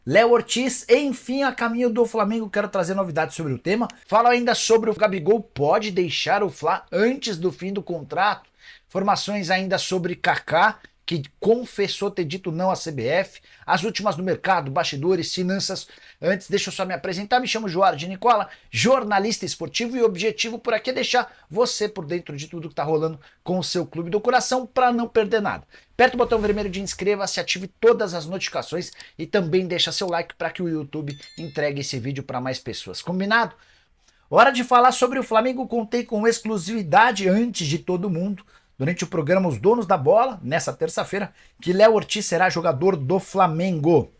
Léo Ortiz, enfim, a caminho do Flamengo, quero trazer novidades sobre o tema. Fala ainda sobre o Gabigol pode deixar o Fla antes do fim do contrato. Informações ainda sobre Kaká, que confessou ter dito não à CBF. As últimas no mercado, bastidores, finanças. Antes, deixa eu só me apresentar. Me chamo Jorge Nicola, jornalista esportivo, e o objetivo por aqui é deixar você por dentro de tudo que está rolando com o seu clube do coração para não perder nada. Aperta o botão vermelho de inscreva-se, ative todas as notificações e também deixa seu like para que o YouTube entregue esse vídeo para mais pessoas. Combinado? Hora de falar sobre o Flamengo. Contei com exclusividade antes de todo mundo, durante o programa Os Donos da Bola, nessa terça-feira, que Léo Ortiz será jogador do Flamengo.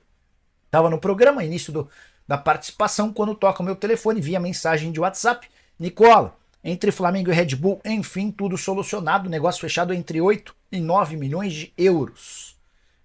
Estava no programa, início da participação, quando toca o meu telefone via mensagem de WhatsApp. Nicola, entre Flamengo e Red Bull, enfim, tudo solucionado, negócio fechado entre 8 e 9 milhões de euros.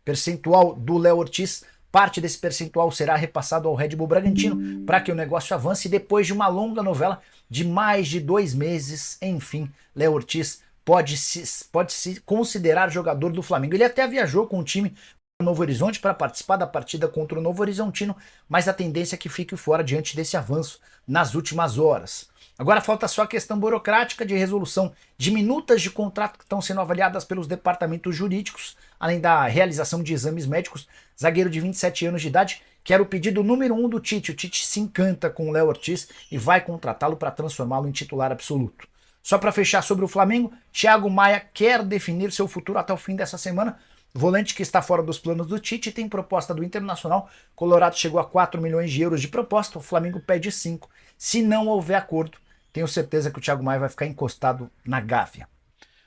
Percentual do Léo Ortiz, parte desse percentual será repassado ao Red Bull Bragantino para que o negócio avance. E depois de uma longa novela de mais de 2 meses, enfim, Léo Ortiz pode se considerar jogador do Flamengo. Ele até viajou com o time para Novo Horizonte para participar da partida contra o Novo Horizontino, mas a tendência é que fique fora diante desse avanço nas últimas horas. Agora falta só a questão burocrática de resolução de minutas de contrato que estão sendo avaliadas pelos departamentos jurídicos, além da realização de exames médicos. Zagueiro de 27 anos de idade, que era o pedido número 1 do Tite. O Tite se encanta com o Léo Ortiz e vai contratá-lo para transformá-lo em titular absoluto. Só para fechar sobre o Flamengo, Thiago Maia quer definir seu futuro até o fim dessa semana. Volante que está fora dos planos do Tite, tem proposta do Internacional. Colorado chegou a 4 milhões de euros de proposta, o Flamengo pede 5. Se não houver acordo, tenho certeza que o Thiago Maia vai ficar encostado na Gávea.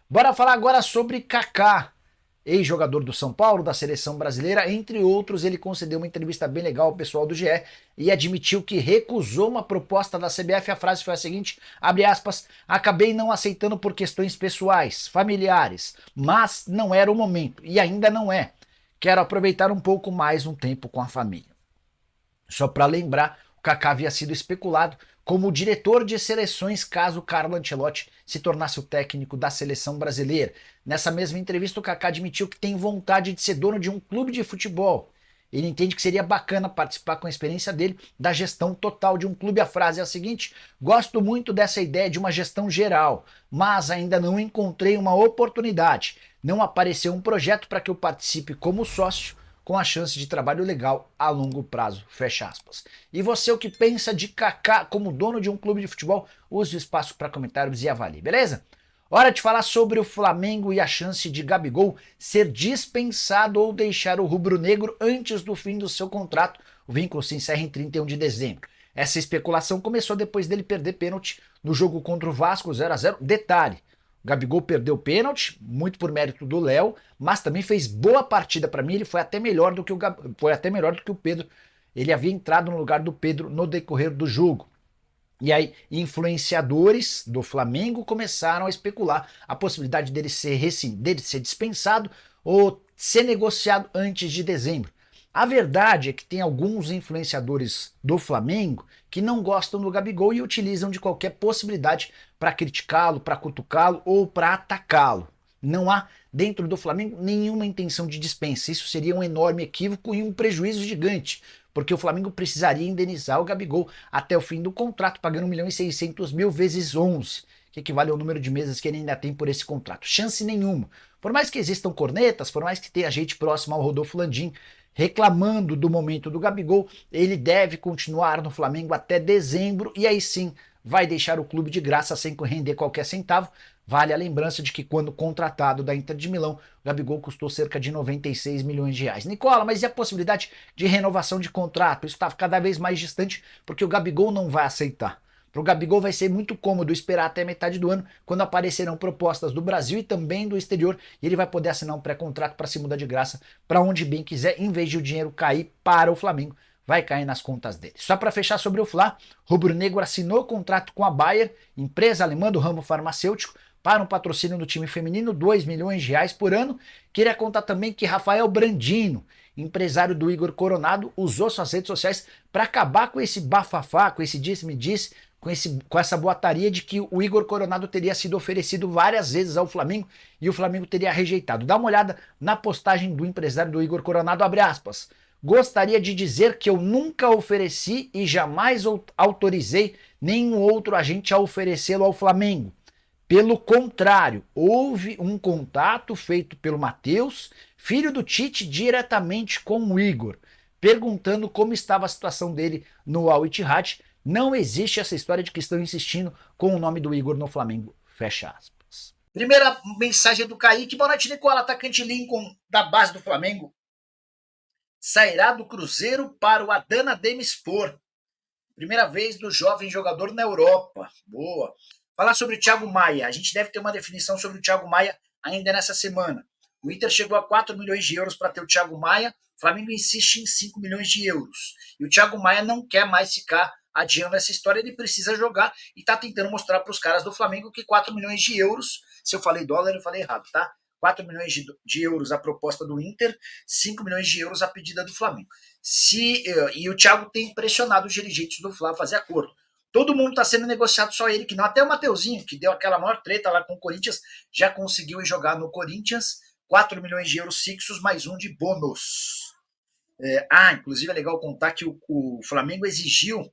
Bora falar agora sobre Kaká, ex-jogador do São Paulo, da seleção brasileira, entre outros. Ele concedeu uma entrevista bem legal ao pessoal do GE e admitiu que recusou uma proposta da CBF. A frase foi a seguinte, abre aspas, acabei não aceitando por questões pessoais, familiares, mas não era o momento e ainda não é. Quero aproveitar um pouco mais um tempo com a família. Só para lembrar, o Kaká havia sido especulado como diretor de seleções caso Carlo Ancelotti se tornasse o técnico da seleção brasileira. Nessa mesma entrevista, o Kaká admitiu que tem vontade de ser dono de um clube de futebol. Ele entende que seria bacana participar com a experiência dele da gestão total de um clube. A frase é a seguinte, gosto muito dessa ideia de uma gestão geral, mas ainda não encontrei uma oportunidade. Não apareceu um projeto para que eu participe como sócio, com a chance de trabalho legal a longo prazo, fecha aspas. E você, o que pensa de Kaká como dono de um clube de futebol? Use o espaço para comentários e avalie, beleza? Hora de falar sobre o Flamengo e a chance de Gabigol ser dispensado ou deixar o rubro-negro antes do fim do seu contrato. O vínculo se encerra em 31 de dezembro. Essa especulação começou depois dele perder pênalti no jogo contra o Vasco, 0-0. Detalhe, o Gabigol perdeu o pênalti, muito por mérito do Léo, mas também fez boa partida para mim. Ele foi até melhor do que o Pedro. Ele havia entrado no lugar do Pedro no decorrer do jogo. E aí, influenciadores do Flamengo começaram a especular a possibilidade dele ser dispensado ou ser negociado antes de dezembro. A verdade é que tem alguns influenciadores do Flamengo que não gostam do Gabigol e utilizam de qualquer possibilidade para criticá-lo, para cutucá-lo ou para atacá-lo. Não há dentro do Flamengo nenhuma intenção de dispensa. Isso seria um enorme equívoco e um prejuízo gigante, porque o Flamengo precisaria indenizar o Gabigol até o fim do contrato, pagando 1.600.000 vezes 11, que equivale ao número de meses que ele ainda tem por esse contrato. Chance nenhuma. Por mais que existam cornetas, por mais que tenha gente próxima ao Rodolfo Landim reclamando do momento do Gabigol, ele deve continuar no Flamengo até dezembro e aí sim vai deixar o clube de graça sem render qualquer centavo. Vale a lembrança de que quando contratado da Inter de Milão, o Gabigol custou cerca de 96 milhões de reais. Nicola, mas e a possibilidade de renovação de contrato? Isso está cada vez mais distante porque o Gabigol não vai aceitar. Para o Gabigol vai ser muito cômodo esperar até metade do ano, quando aparecerão propostas do Brasil e também do exterior, e ele vai poder assinar um pré-contrato para se mudar de graça para onde bem quiser, em vez de o dinheiro cair para o Flamengo, vai cair nas contas dele. Só para fechar sobre o Fla, rubro-negro assinou contrato com a Bayer, empresa alemã do ramo farmacêutico, para um patrocínio do time feminino, 2 milhões de reais por ano. Queria contar também que Rafael Brandino, empresário do Igor Coronado, usou suas redes sociais para acabar com esse bafafá, com esse disse-me-disse, com essa boataria de que o Igor Coronado teria sido oferecido várias vezes ao Flamengo e o Flamengo teria rejeitado. Dá uma olhada na postagem do empresário do Igor Coronado, abre aspas. Gostaria de dizer que eu nunca ofereci e jamais autorizei nenhum outro agente a oferecê-lo ao Flamengo. Pelo contrário, houve um contato feito pelo Matheus, filho do Tite, diretamente com o Igor, perguntando como estava a situação dele no Al Ittihad. Não existe essa história de que estão insistindo com o nome do Igor no Flamengo. Fecha aspas. Primeira mensagem do Kaique. Boa noite, Nicola. Atacante Lincoln, da base do Flamengo, sairá do Cruzeiro para o Adana Demirspor. Primeira vez do jovem jogador na Europa. Boa. Falar sobre o Thiago Maia. A gente deve ter uma definição sobre o Thiago Maia ainda nessa semana. O Inter chegou a 4 milhões de euros para ter o Thiago Maia. O Flamengo insiste em 5 milhões de euros. E o Thiago Maia não quer mais ficar adiando essa história. Ele precisa jogar e está tentando mostrar para os caras do Flamengo que 4 milhões de euros, se eu falei dólar, eu falei errado, tá? 4 milhões de euros a proposta do Inter, 5 milhões de euros a pedida do Flamengo. E o Thiago tem pressionado os dirigentes do Flamengo a fazer acordo. Todo mundo está sendo negociado, só ele que não. Até o Mateuzinho, que deu aquela maior treta lá com o Corinthians, já conseguiu jogar no Corinthians. 4 milhões de euros fixos, mais um de bônus. Inclusive é legal contar que o Flamengo exigiu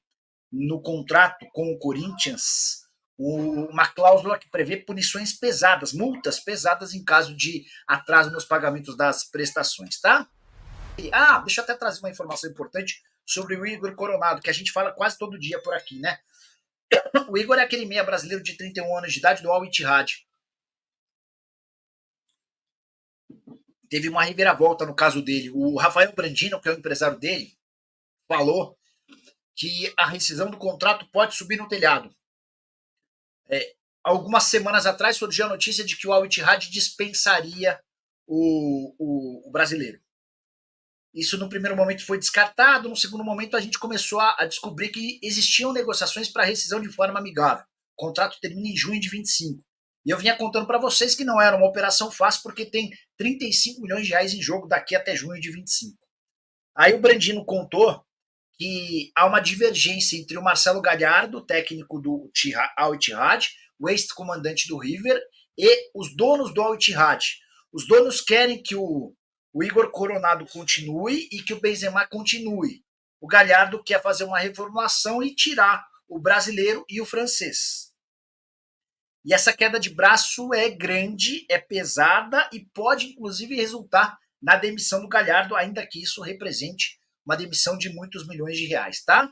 no contrato com o Corinthians uma cláusula que prevê punições pesadas, multas pesadas em caso de atraso nos pagamentos das prestações, tá? Deixa eu até trazer uma informação importante sobre o Igor Coronado, que a gente fala quase todo dia por aqui, né? O Igor é aquele meia brasileiro de 31 anos de idade do Al Ittihad. Teve uma reviravolta no caso dele. O Rafael Brandino, que é o empresário dele, falou que a rescisão do contrato pode subir no telhado. Algumas semanas atrás surgiu a notícia de que o Al Ittihad dispensaria o brasileiro. Isso no primeiro momento foi descartado, no segundo momento a gente começou a descobrir que existiam negociações para rescisão de forma amigável. O contrato termina em junho de 25. E eu vinha contando para vocês que não era uma operação fácil porque tem 35 milhões de reais em jogo daqui até junho de 25. Aí o Brandino contou que há uma divergência entre o Marcelo Gallardo, técnico do Al Ittihad, o ex-comandante do River, e os donos do Al Ittihad. Os donos querem que o Igor Coronado continue e que o Benzema continue. O Gallardo quer fazer uma reformulação e tirar o brasileiro e o francês. E essa queda de braço é grande, é pesada e pode, inclusive, resultar na demissão do Gallardo, ainda que isso represente uma demissão de muitos milhões de reais, tá?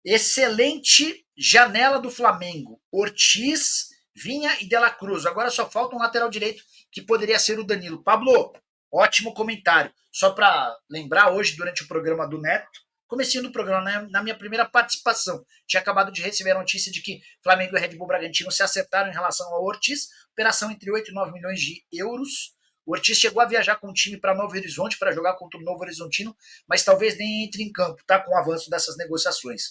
Excelente janela do Flamengo. Ortiz, Vinha e De La Cruz. Agora só falta um lateral direito que poderia ser o Danilo. Pablo, ótimo comentário. Só para lembrar, hoje, durante o programa do Neto, comecinho do programa, né, na minha primeira participação, tinha acabado de receber a notícia de que Flamengo e Red Bull Bragantino se acertaram em relação ao Ortiz, operação entre 8 e 9 milhões de euros. O Ortiz chegou a viajar com o time para Novo Horizonte para jogar contra o Novo Horizontino, mas talvez nem entre em campo, tá? Com o avanço dessas negociações.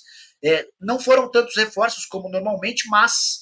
Não foram tantos reforços como normalmente, mas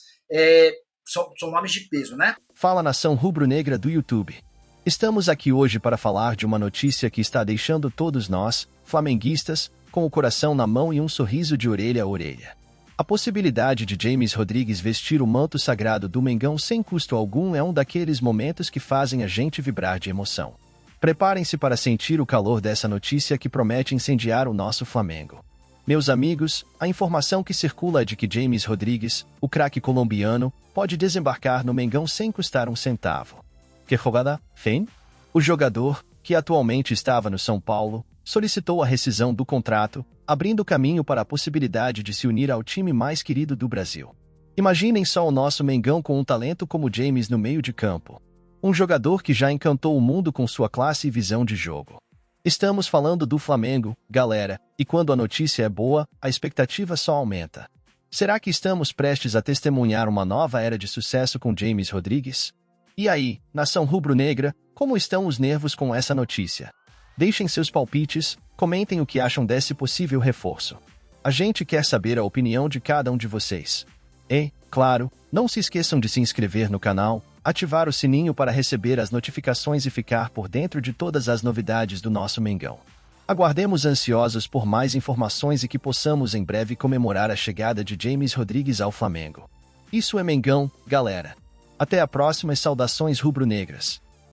são nomes de peso, né? Fala, nação rubro-negra do YouTube. Estamos aqui hoje para falar de uma notícia que está deixando todos nós, flamenguistas, com o coração na mão e um sorriso de orelha a orelha. A possibilidade de James Rodrigues vestir o manto sagrado do Mengão sem custo algum é um daqueles momentos que fazem a gente vibrar de emoção. Preparem-se para sentir o calor dessa notícia que promete incendiar o nosso Flamengo. Meus amigos, a informação que circula é de que James Rodrigues, o craque colombiano, pode desembarcar no Mengão sem custar um centavo. Que jogada, Fen? O jogador, que atualmente estava no São Paulo, solicitou a rescisão do contrato, abrindo caminho para a possibilidade de se unir ao time mais querido do Brasil. Imaginem só o nosso Mengão com um talento como James no meio de campo. Um jogador que já encantou o mundo com sua classe e visão de jogo. Estamos falando do Flamengo, galera, e quando a notícia é boa, a expectativa só aumenta. Será que estamos prestes a testemunhar uma nova era de sucesso com James Rodrigues? E aí, nação rubro-negra, como estão os nervos com essa notícia? Deixem seus palpites, comentem o que acham desse possível reforço. A gente quer saber a opinião de cada um de vocês. E, claro, não se esqueçam de se inscrever no canal, ativar o sininho para receber as notificações e ficar por dentro de todas as novidades do nosso Mengão. Aguardemos ansiosos por mais informações e que possamos em breve comemorar a chegada de James Rodrigues ao Flamengo. Isso é Mengão, galera. Até a próxima e saudações rubro-negras.